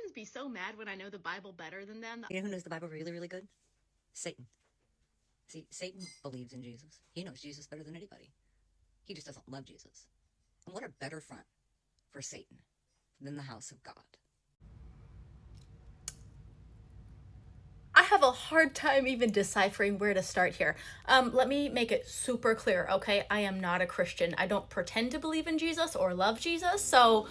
Christians be so mad when I know the Bible better than them? You know who knows the Bible really, really good? Satan. See, Satan believes in Jesus. He knows Jesus better than anybody. He just doesn't love Jesus. And what a better front for Satan than the house of God. I have a hard time even deciphering where to start here. Let me make it super clear, okay? I am not a Christian. I don't pretend to believe in Jesus or love Jesus, so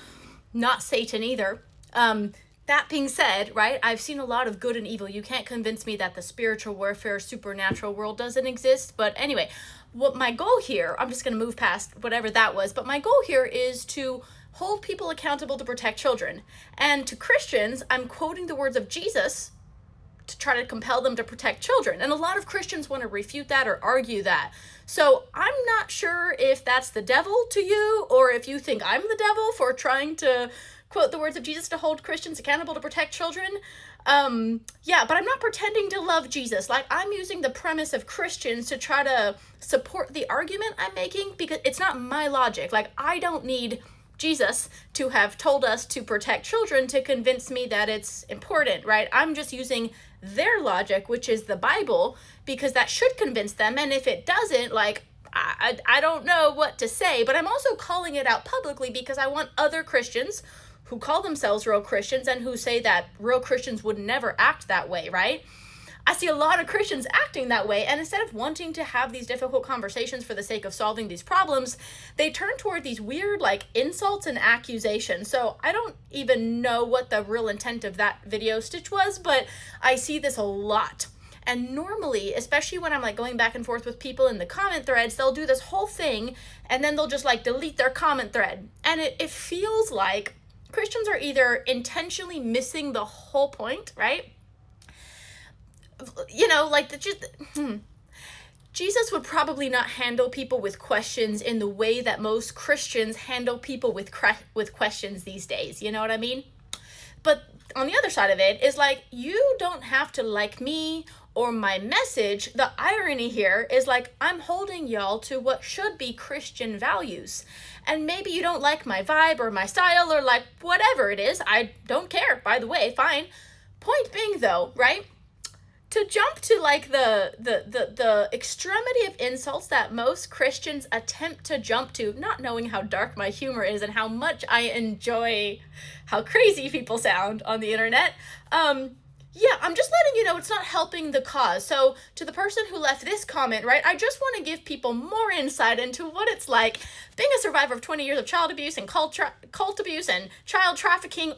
not Satan either. That being said, right, I've seen a lot of good and evil. You can't convince me that the spiritual warfare, supernatural world doesn't exist. But anyway, what my goal here, I'm just going to move past whatever that was, but my goal here is to hold people accountable to protect children. And to Christians, I'm quoting the words of Jesus to try to compel them to protect children. And a lot of Christians want to refute that or argue that. So I'm not sure if that's the devil to you, or if you think I'm the devil for trying to quote the words of Jesus to hold Christians accountable to protect children. Yeah, but I'm not pretending to love Jesus. Like, I'm using the premise of Christians to try to support the argument I'm making, because it's not my logic. Like, I don't need Jesus to have told us to protect children to convince me that it's important, right? I'm just using their logic, which is the Bible, because that should convince them. And if it doesn't, like, I don't know what to say, but I'm also calling it out publicly because I want other Christians who call themselves real Christians and who say that real Christians would never act that way, right? I see a lot of Christians acting that way, and instead of wanting to have these difficult conversations for the sake of solving these problems, they turn toward these weird, like, insults and accusations. So I don't even know what the real intent of that video stitch was, but I see this a lot. And normally, especially when I'm like going back and forth with people in the comment threads, they'll do this whole thing and then they'll just like delete their comment thread. And it feels like Christians are either intentionally missing the whole point, right? You know, like Jesus would probably not handle people with questions in the way that most Christians handle people with questions these days. You know what I mean? But on the other side of it is like, you don't have to like me or my message. The irony here is like, I'm holding y'all to what should be Christian values. And maybe you don't like my vibe or my style or like whatever it is. I don't care, by the way, fine. Point being though, right? To jump to like the extremity of insults that most Christians attempt to jump to, not knowing how dark my humor is and how much I enjoy how crazy people sound on the internet. Yeah, I'm just letting you know it's not helping the cause. So to the person who left this comment, right, I just want to give people more insight into what it's like being a survivor of 20 years of child abuse and cult abuse and child trafficking, all